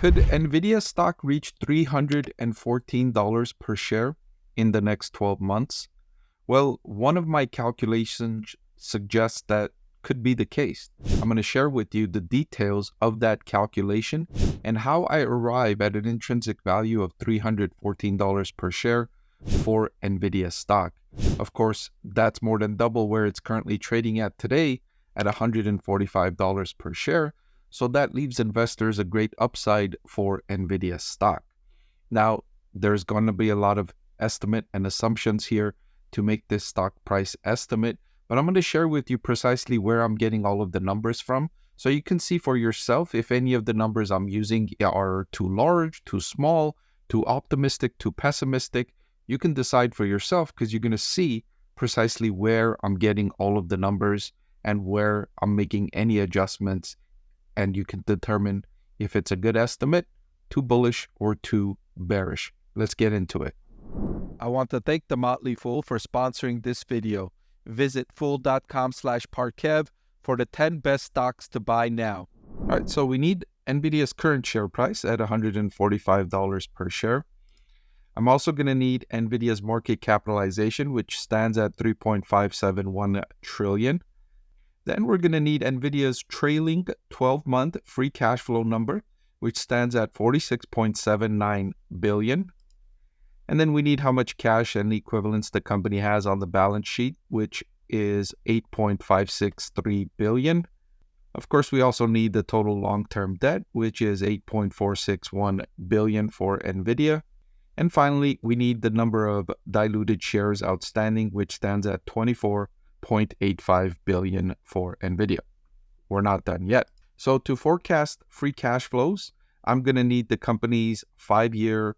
Could Nvidia stock reach $314 per share in the next 12 months? Well, one of my calculations suggests that could be the case. I'm going to share with you the details of that calculation and how I arrive at an intrinsic value of $314 per share for Nvidia stock. Of course, that's more than double where it's currently trading at today at $145 per share. So that leaves investors a great upside for Nvidia stock. Now, there's going to be a lot of estimate and assumptions here to make this stock price estimate, but I'm going to share with you precisely where I'm getting all of the numbers from, so you can see for yourself if any of the numbers I'm using are too large, too small, too optimistic, too pessimistic. You can decide for yourself because you're going to see precisely where I'm getting all of the numbers and where I'm making any adjustments, and you can determine if it's a good estimate, too bullish, or too bearish. Let's get into it. I want to thank The Motley Fool for sponsoring this video. Visit fool.com/Parkev for the 10 best stocks to buy now. All right, so we need Nvidia's current share price at $145 per share. I'm also going to need Nvidia's market capitalization, which stands at $3.571 trillion. Then we're going to need Nvidia's trailing 12-month free cash flow number, which stands at $46.79 billion. And then we need how much cash and equivalents the company has on the balance sheet, which is $8.563 billion. Of course, we also need the total long-term debt, which is $8.461 billion for Nvidia. And finally, we need the number of diluted shares outstanding, which stands at 24.85 billion for Nvidia. We're not done yet. So to forecast free cash flows, I'm going to need the company's 5-year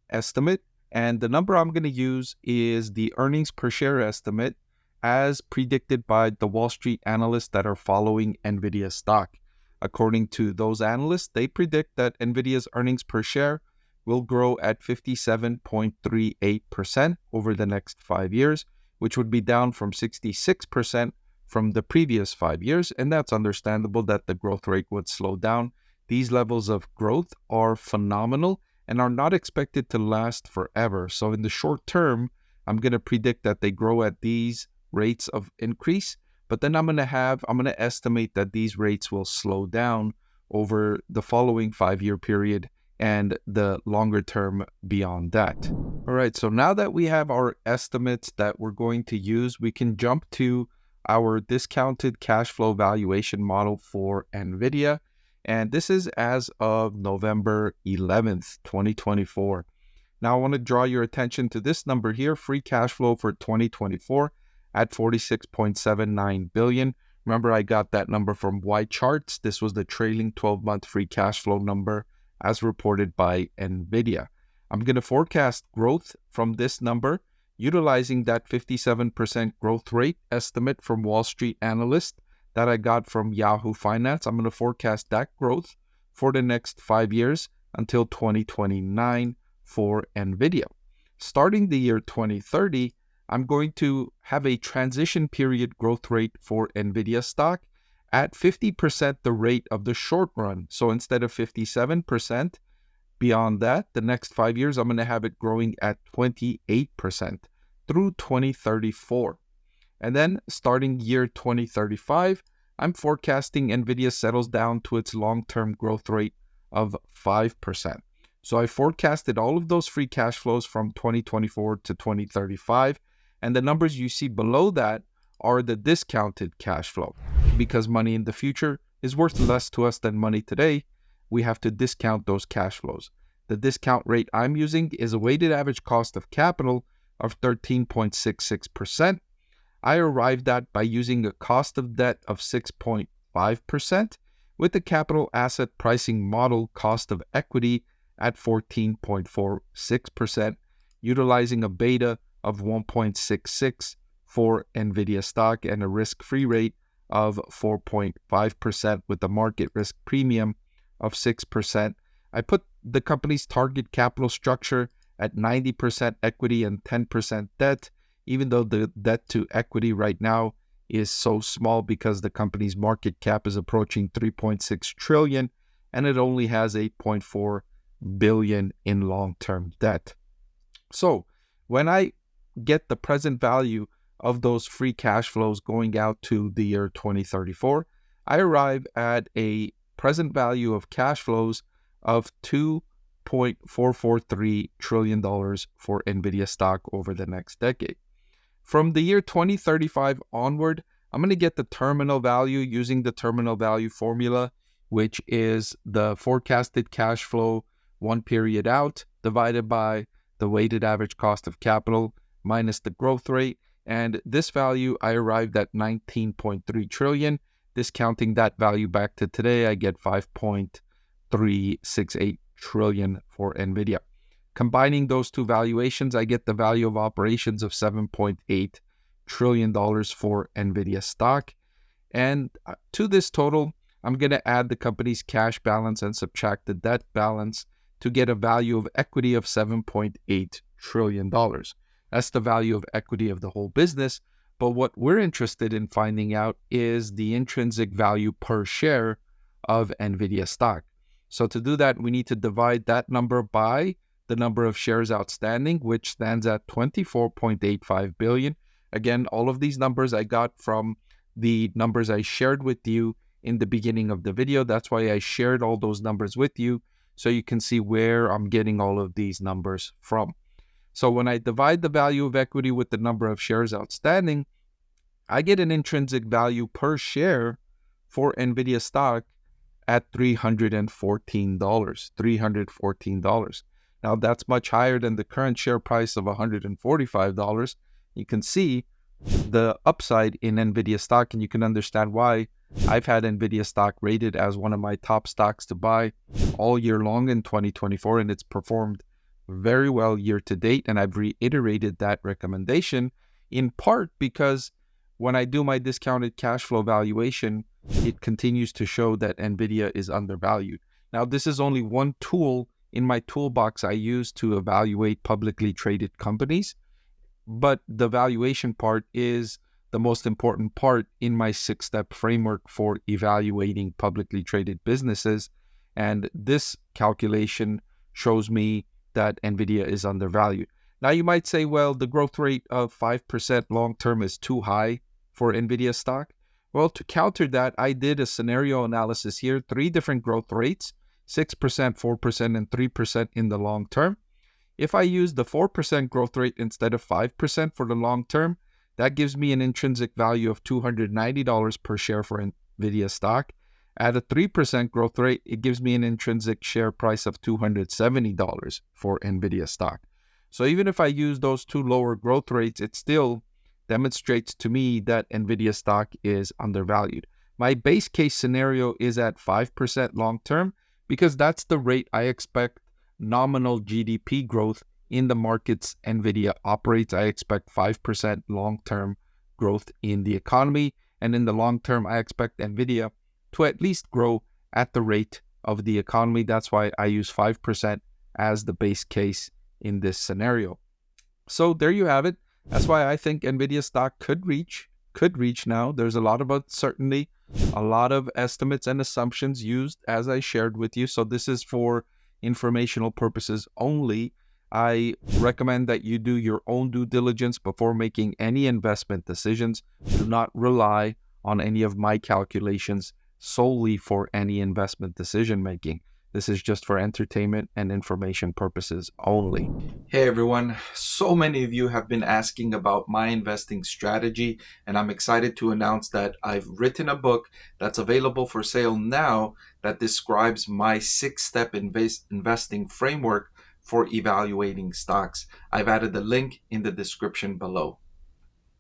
estimate. And the number I'm going to use is the earnings per share estimate as predicted by the Wall Street analysts that are following Nvidia stock. According to those analysts, they predict that Nvidia's earnings per share will grow at 57.38% over the next 5 years, which would be down from 66% from the previous 5 years. And that's understandable that the growth rate would slow down. These levels of growth are phenomenal and are not expected to last forever. So in the short term, I'm going to predict that they grow at these rates of increase, but then I'm going to estimate that these rates will slow down over the following 5-year period and the longer term beyond that. All right, so now that we have our estimates that we're going to use, we can jump to our discounted cash flow valuation model for Nvidia. And this is as of November 11th, 2024. Now I want to draw your attention to this number here, free cash flow for 2024 at $46.79 billion. Remember, I got that number from Y Charts. This was the trailing 12-month free cash flow number as reported by Nvidia. I'm going to forecast growth from this number utilizing that 57% growth rate estimate from Wall Street analyst that I got from Yahoo Finance. I'm going to forecast that growth for the next 5 years until 2029 for Nvidia. Starting the year 2030, I'm going to have a transition period growth rate for Nvidia stock at 50% the rate of the short run. So instead of 57%, beyond that, the next 5 years, I'm going to have it growing at 28% through 2034. And then starting year 2035, I'm forecasting Nvidia settles down to its long-term growth rate of 5%. So I forecasted all of those free cash flows from 2024 to 2035. And the numbers you see below that are the discounted cash flow. Because money in the future is worth less to us than money today, we have to discount those cash flows. The discount rate I'm using is a weighted average cost of capital of 13.66%. I arrived at by using a cost of debt of 6.5% with the capital asset pricing model cost of equity at 14.46%, utilizing a beta of 1.66 for Nvidia stock and a risk-free rate of 4.5% with a market risk premium of 6%. I put the company's target capital structure at 90% equity and 10% debt, even though the debt to equity right now is so small because the company's market cap is approaching $3.6 trillion and it only has 8.4 billion in long-term debt. So when I get the present value of those free cash flows going out to the year 2034, I arrive at a present value of cash flows of $2.443 trillion for NVIDIA stock over the next decade. From the year 2035 onward, I'm going to get the terminal value using the terminal value formula, which is the forecasted cash flow one period out divided by the weighted average cost of capital minus the growth rate. And this value, I arrived at 19.3 trillion. Discounting that value back to today, I get 5.368 trillion for NVIDIA. Combining those two valuations, I get the value of operations of $7.8 trillion for NVIDIA stock. And to this total, I'm going to add the company's cash balance and subtract the debt balance to get a value of equity of $7.8 trillion. That's the value of equity of the whole business. But what we're interested in finding out is the intrinsic value per share of NVIDIA stock. So to do that, we need to divide that number by the number of shares outstanding, which stands at 24.85 billion. Again, all of these numbers I got from the numbers I shared with you in the beginning of the video. That's why I shared all those numbers with you, so you can see where I'm getting all of these numbers from. So when I divide the value of equity with the number of shares outstanding, I get an intrinsic value per share for NVIDIA stock at $314. $314. Now that's much higher than the current share price of $145. You can see the upside in NVIDIA stock, and you can understand why I've had NVIDIA stock rated as one of my top stocks to buy all year long in 2024, and it's performed very well year to date. And I've reiterated that recommendation in part because when I do my discounted cash flow valuation, it continues to show that NVIDIA is undervalued. Now, this is only one tool in my toolbox I use to evaluate publicly traded companies, but the valuation part is the most important part in my 6-step framework for evaluating publicly traded businesses. And this calculation shows me that NVIDIA is undervalued. Now, you might say, well, the growth rate of 5% long-term is too high for NVIDIA stock. Well, to counter that, I did a scenario analysis here, 3 different growth rates, 6%, 4%, and 3% in the long term. If I use the 4% growth rate instead of 5% for the long term, that gives me an intrinsic value of $290 per share for NVIDIA stock. At a 3% growth rate, it gives me an intrinsic share price of $270 for NVIDIA stock. So even if I use those 2 lower growth rates, it still demonstrates to me that NVIDIA stock is undervalued. My base case scenario is at 5% long term because that's the rate I expect nominal GDP growth in the markets NVIDIA operates. I expect 5% long-term growth in the economy. And in the long term, I expect NVIDIA to at least grow at the rate of the economy. That's why I use 5% as the base case in this scenario. So there you have it. That's why I think NVIDIA stock could reach now. There's a lot of uncertainty, a lot of estimates and assumptions used as I shared with you. So this is for informational purposes only. I recommend that you do your own due diligence before making any investment decisions. Do not rely on any of my calculations solely for any investment decision making. This is just for entertainment and information purposes only. Hey everyone, so many of you have been asking about my investing strategy, and I'm excited to announce that I've written a book that's available for sale now that describes my 6-step investing framework for evaluating stocks. I've added the link in the description below.